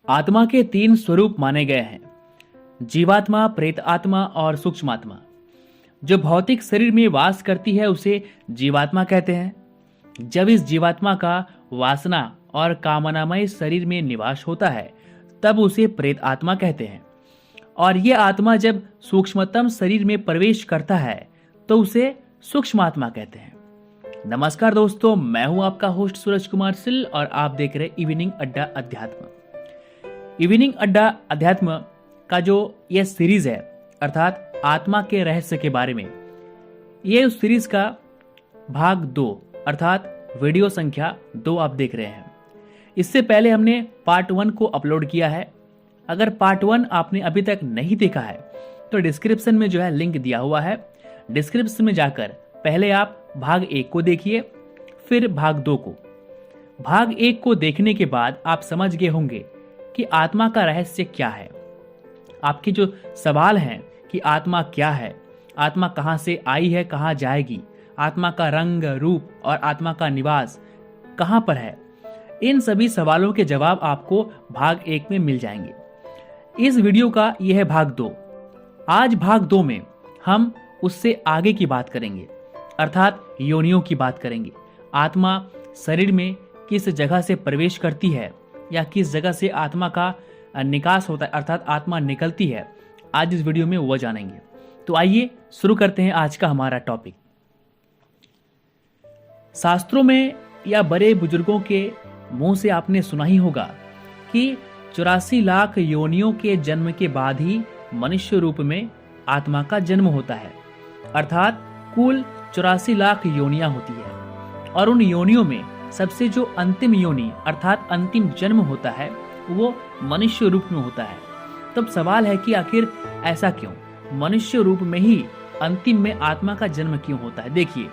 आत्मा के तीन स्वरूप माने गए हैं, जीवात्मा, प्रेत आत्मा और सूक्ष्म आत्मा। जो भौतिक शरीर में वास करती है उसे जीवात्मा कहते हैं। जब इस जीवात्मा का वासना और कामनामय शरीर में निवास होता है तब उसे प्रेत आत्मा कहते हैं। और ये आत्मा जब सूक्ष्मतम शरीर में प्रवेश करता है तो उसे सूक्ष्म आत्मा कहते हैं। नमस्कार दोस्तों, मैं हूं आपका होस्ट सूरज कुमार सिल और आप देख रहे इवनिंग अड्डा अध्यात्म। इवनिंग अड्डा अध्यात्म का जो यह सीरीज है अर्थात आत्मा के रहस्य के बारे में, ये उस सीरीज का भाग 2 अर्थात वीडियो संख्या 2 आप देख रहे हैं। इससे पहले हमने पार्ट 1 को अपलोड किया है। अगर पार्ट 1 आपने अभी तक नहीं देखा है तो डिस्क्रिप्शन में जो है लिंक दिया हुआ है। डिस्क्रिप्शन में जाकर पहले आप भाग 1 को देखिए, फिर भाग 2 को। भाग 1 को देखने के बाद आप समझ गए होंगे कि आत्मा का रहस्य क्या है। आपके जो सवाल हैं कि आत्मा क्या है, आत्मा कहाँ से आई है, कहाँ जाएगी, आत्मा का रंग रूप और आत्मा का निवास कहाँ पर है, इन सभी सवालों के जवाब आपको भाग 1 में मिल जाएंगे। इस वीडियो का यह है भाग 2। आज भाग 2 में हम उससे आगे की बात करेंगे अर्थात योनियों की बात करेंगे। आत्मा शरीर में किस जगह से प्रवेश करती है या किस जगह से आत्मा का निकास होता है अर्थात आत्मा निकलती है, आज इस वीडियो में वो जानेंगे। तो आइए शुरू करते हैं आज का हमारा टॉपिक। शास्त्रों में या बड़े बुजुर्गों के मुंह से आपने सुना ही होगा कि 84 लाख योनियों के जन्म के बाद ही मनुष्य रूप में आत्मा का जन्म होता है। अर्थात कुल 84 लाख योनियां होती है और उन योनियों में सबसे जो अंतिम योनि अर्थात अंतिम जन्म होता है वो मनुष्य रूप में होता है। तब सवाल है कि आखिर ऐसा क्यों, मनुष्य रूप में ही अंतिम में आत्मा का जन्म क्यों होता है। देखिए,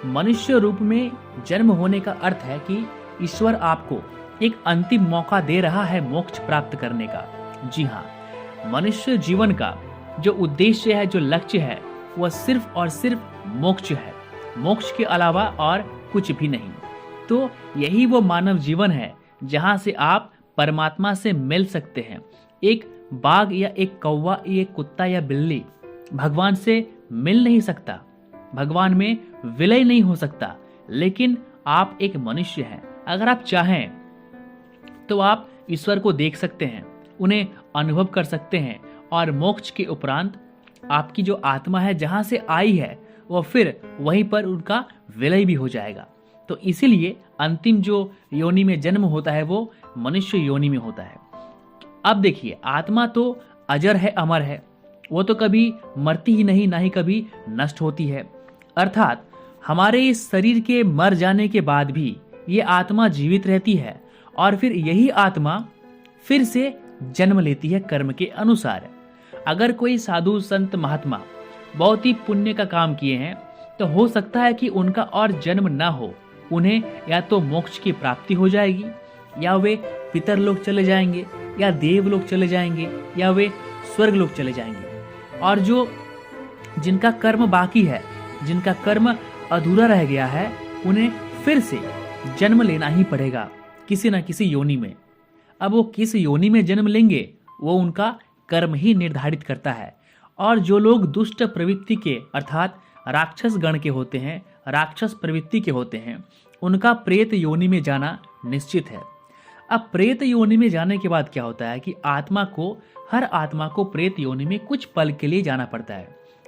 मनुष्य रूप में जन्म होने का अर्थ है कि ईश्वर आपको एक अंतिम मौका दे रहा है मोक्ष प्राप्त करने का। जी हाँ, मनुष्य जीवन का जो उद्देश्य है, जो लक्ष्य है, वह सिर्फ और सिर्फ मोक्ष है, मोक्ष के अलावा और कुछ भी नहीं। तो यही वो मानव जीवन है जहां से आप परमात्मा से मिल सकते हैं। एक बाघ या एक कौवा, एक कुत्ता या बिल्ली भगवान से मिल नहीं सकता, भगवान में विलय नहीं हो सकता, लेकिन आप एक मनुष्य हैं। अगर आप चाहें तो आप ईश्वर को देख सकते हैं, उन्हें अनुभव कर सकते हैं और मोक्ष के उपरांत आपकी जो आत्मा है जहां से आई है वह फिर वहीं पर उनका विलय भी हो जाएगा। तो इसीलिए अंतिम जो योनि में जन्म होता है वो मनुष्य योनि में होता है। अब देखिए, आत्मा तो अजर है, अमर है, वो तो कभी मरती ही नहीं, ना ही कभी नष्ट होती है। अर्थात हमारे इस शरीर के मर जाने के बाद भी ये आत्मा जीवित रहती है और फिर यही आत्मा फिर से जन्म लेती है कर्म के अनुसार। अगर कोई साधु संत महात्मा बहुत ही पुण्य का काम किए हैं तो हो सकता है कि उनका और जन्म ना हो, उन्हें या तो मोक्ष की प्राप्ति हो जाएगी, या वे पितर लोग चले जाएंगे, या देव लोग चले जाएंगे, या वे स्वर्ग लोग चले जाएंगे। और जो जिनका कर्म बाकी है, जिनका कर्म अधूरा रह गया है, उन्हें फिर से जन्म लेना ही पड़ेगा किसी न किसी योनि में। अब वो किस योनि में जन्म लेंगे वो उनका कर्म ही निर्धारित करता है। और जो लोग दुष्ट प्रवृत्ति के अर्थात राक्षस गण के होते हैं, राक्षस प्रवृत्ति के होते हैं, उनका प्रेत योनि में जाना निश्चित है। अब प्रेत योनि में जाने के बाद क्या होता है कि हर आत्मा को प्रेत योनि में कुछ पल के लिए जाना पड़ता है।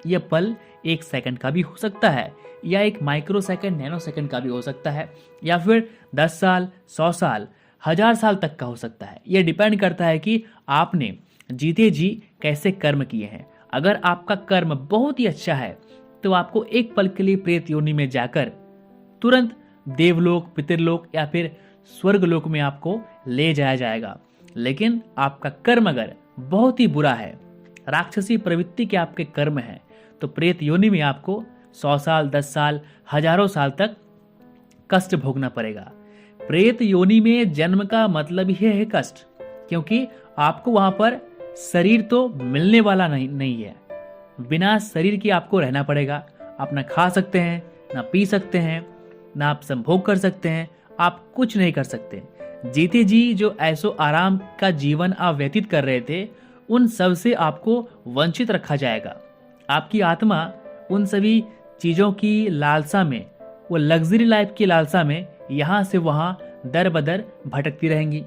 यह पल 1 सेकंड का भी हो सकता है, या 1 माइक्रो सेकंड, नैनो सेकंड का भी हो सकता है, या फिर 10 साल, 100 साल, 1000 साल तक का हो सकता है। यह डिपेंड करता है कि आपने जीते जी कैसे कर्म किए हैं। अगर आपका कर्म बहुत ही अच्छा है तो आपको 1 पल के लिए प्रेत योनि में जाकर तुरंत देवलोक, पितरलोक या फिर स्वर्गलोक में आपको ले जाया जाएगा। लेकिन आपका कर्म अगर बहुत ही बुरा है, राक्षसी प्रवृत्ति के आपके कर्म हैं, तो प्रेत योनि में आपको 100 साल, 10 साल, हजारों साल तक कष्ट भोगना पड़ेगा। प्रेत योनि में जन्म का मतलब ही है कष्ट, क्योंकि आपको वहां पर शरीर तो मिलने वाला नहीं है। बिना शरीर के आपको रहना पड़ेगा। आप ना खा सकते हैं, ना पी सकते हैं, ना आप संभोग कर सकते हैं, आप कुछ नहीं कर सकते। जीते जी जो ऐसो आराम का जीवन आप व्यतीत कर रहे थे, उन सब से आपको वंचित रखा जाएगा। आपकी आत्मा उन सभी चीज़ों की लालसा में, वो लग्जरी लाइफ की लालसा में यहाँ से वहाँ दर बदर भटकती रहेंगी।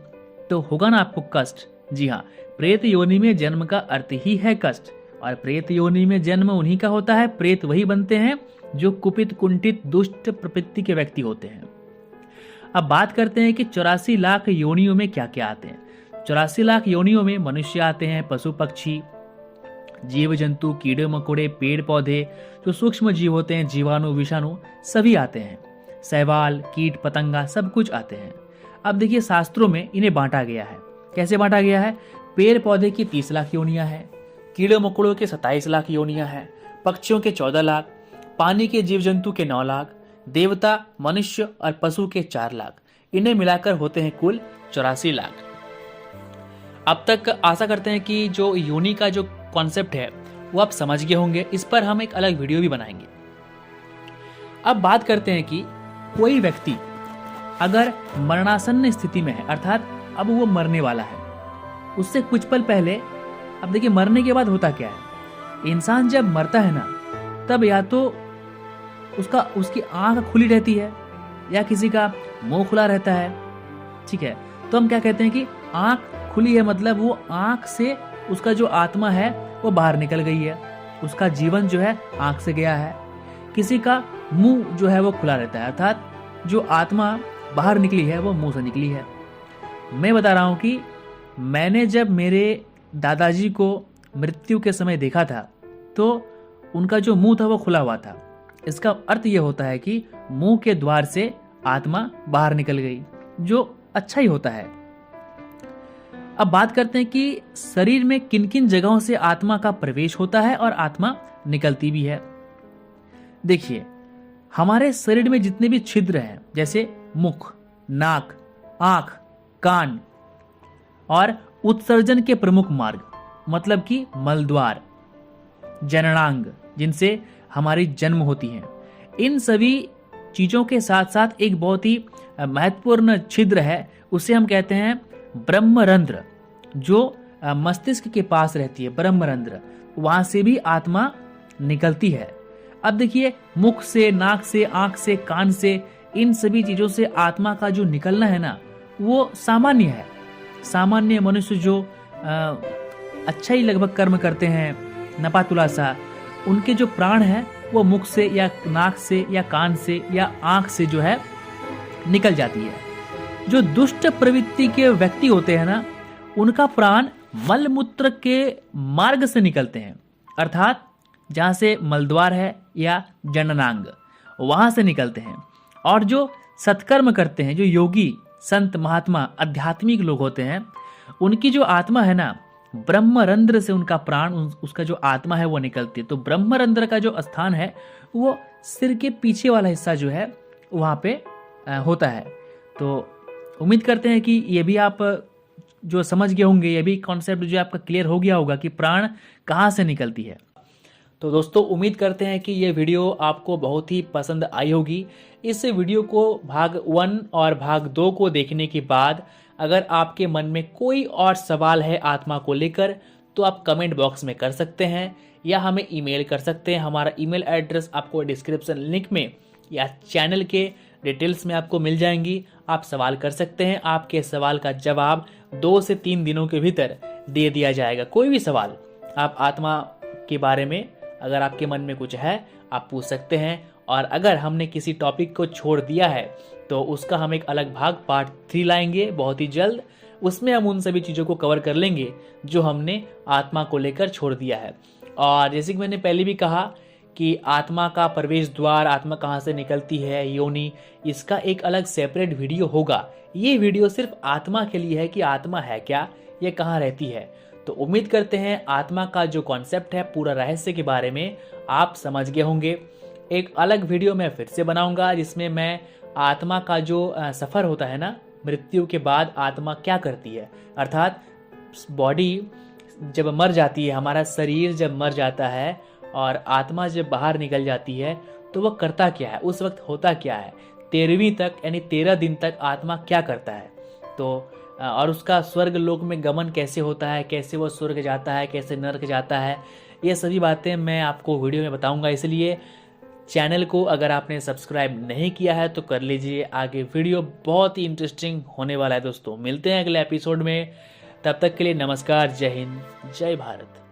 तो होगा ना आपको कष्ट। जी हाँ, प्रेत योनि में जन्म का अर्थ ही है कष्ट, और प्रेत योनि में जन्म उन्हीं का होता है। प्रेत वही बनते हैं जो कुपित, कुंठित, दुष्ट प्रवृत्ति के व्यक्ति होते हैं। अब बात करते हैं कि 84 लाख योनियों में क्या क्या आते हैं। 84 लाख योनियों में मनुष्य आते हैं, पशु पक्षी, जीव जंतु, कीड़े मकोड़े, पेड़ पौधे, जो सूक्ष्म जीव होते हैं, जीवाणु, विषाणु, सभी आते हैं। शैवाल, कीट पतंगा, सब कुछ आते हैं। अब देखिए, शास्त्रों में इन्हें बांटा गया है। कैसे बांटा गया है? पेड़ पौधे की 30 लाख योनियां हैं, कीड़े मकोड़ों के 27 लाख योनियां हैं, पक्षियों के 14 लाख, पानी के जीव जंतु के 9 लाख, देवता, मनुष्य और पशु के 4 लाख। इन्हें मिलाकर होते हैं कुल 84 लाख। अब तक आशा करते हैं कि जो योनि का जो कॉन्सेप्ट है वो आप समझ गए होंगे। इस पर हम एक अलग वीडियो भी बनाएंगे। अब बात करते हैं कि कोई व्यक्ति अगर मरणासन्न स्थिति में है, अर्थात अब वो मरने वाला है, उससे कुछ पल पहले, अब देखिए मरने के बाद होता क्या है, इंसान जब मरता है ना, तब या तो उसकी आंख खुली रहती है या किसी का मुंह खुला रहता है। ठीक है, तो हम क्या कहते हैं कि आंख खुली है, मतलब वो आंख से उसका जो आत्मा है वो बाहर निकल गई है, उसका जीवन जो है आंख से गया है। किसी का मुंह जो है वो खुला रहता है, अर्थात जो आत्मा बाहर निकली है वो मुंह से निकली है। मैं बता रहा हूं कि मैंने जब मेरे दादाजी को मृत्यु के समय देखा था तो उनका जो मुंह था वो खुला हुआ था। इसका अर्थ ये होता है कि मुंह के द्वार से आत्मा बाहर निकल गई, जो अच्छा ही होता है। अब बात करते हैं कि शरीर में किन किन जगहों से आत्मा का प्रवेश होता है और आत्मा निकलती भी है। देखिए, हमारे शरीर में जितने भी छिद्र हैं, जैसे मुख, नाक, आंख, कान और उत्सर्जन के प्रमुख मार्ग, मतलब कि मलद्वार, जननांग, जिनसे हमारी जन्म होती है, इन सभी चीजों के साथ साथ एक बहुत ही महत्वपूर्ण छिद्र है, उसे हम कहते हैं ब्रह्मरंध्र, जो मस्तिष्क के पास रहती है। ब्रह्मरंध्र, वहां से भी आत्मा निकलती है। अब देखिए, मुख से, नाक से, आंख से, कान से, इन सभी चीजों से आत्मा का जो निकलना है ना, वो सामान्य है। सामान्य मनुष्य जो अच्छा ही लगभग कर्म करते हैं, नपातुलासा, उनके जो प्राण है वो मुख से या नाक से या कान से या आंख से जो है निकल जाती है। जो दुष्ट प्रवृत्ति के व्यक्ति होते हैं ना, उनका प्राण मल मूत्र के मार्ग से निकलते हैं, अर्थात जहां से मलद्वार है या जननांग, वहां से निकलते हैं। और जो सत्कर्म करते हैं, जो योगी, संत, महात्मा, आध्यात्मिक लोग होते हैं, उनकी जो आत्मा है ना, ब्रह्मरंध्र से उनका प्राण, उसका जो आत्मा है वो निकलती है। तो ब्रह्मरंध्र का जो स्थान है वो सिर के पीछे वाला हिस्सा जो है वहां पे होता है। तो उम्मीद करते हैं कि ये भी आप जो समझ गए होंगे, ये भी कॉन्सेप्ट जो आपका क्लियर हो गया होगा कि प्राण कहाँ से निकलती है। तो दोस्तों, उम्मीद करते हैं कि ये वीडियो आपको बहुत ही पसंद आई होगी। इस वीडियो को भाग 1 और भाग 2 को देखने के बाद अगर आपके मन में कोई और सवाल है आत्मा को लेकर, तो आप कमेंट बॉक्स में कर सकते हैं या हमें ईमेल कर सकते हैं। हमारा ईमेल एड्रेस आपको डिस्क्रिप्शन लिंक में या चैनल के डिटेल्स में आपको मिल जाएंगी। आप सवाल कर सकते हैं, आपके सवाल का जवाब 2 से 3 दिनों के भीतर दे दिया जाएगा। कोई भी सवाल आप आत्मा के बारे में अगर आपके मन में कुछ है, आप पूछ सकते हैं। और अगर हमने किसी टॉपिक को छोड़ दिया है तो उसका हम एक अलग भाग पार्ट 3 लाएंगे बहुत ही जल्द। उसमें हम उन सभी चीज़ों को कवर कर लेंगे जो हमने आत्मा को लेकर छोड़ दिया है। और जैसे कि मैंने पहले भी कहा कि आत्मा का प्रवेश द्वार, आत्मा कहाँ से निकलती है, योनि, इसका एक अलग सेपरेट वीडियो होगा। ये वीडियो सिर्फ आत्मा के लिए है कि आत्मा है क्या, ये कहाँ रहती है। तो उम्मीद करते हैं आत्मा का जो कॉन्सेप्ट है, पूरा रहस्य के बारे में आप समझ गए होंगे। एक अलग वीडियो मैं फिर से बनाऊंगा जिसमें मैं आत्मा का जो सफ़र होता है ना, मृत्यु के बाद आत्मा क्या करती है, अर्थात बॉडी जब मर जाती है, हमारा शरीर जब मर जाता है और आत्मा जब बाहर निकल जाती है तो वह करता क्या है, उस वक्त होता क्या है, 13वीं तक यानी 13 दिन तक आत्मा क्या करता है। तो और उसका स्वर्ग लोक में गमन कैसे होता है, कैसे वो स्वर्ग जाता है, कैसे नर्क जाता है, ये सभी बातें मैं आपको वीडियो में बताऊंगा। इसलिए चैनल को अगर आपने सब्सक्राइब नहीं किया है तो कर लीजिए। आगे वीडियो बहुत ही इंटरेस्टिंग होने वाला है दोस्तों। मिलते हैं अगले एपिसोड में, तब तक के लिए नमस्कार, जय हिंद, जय भारत।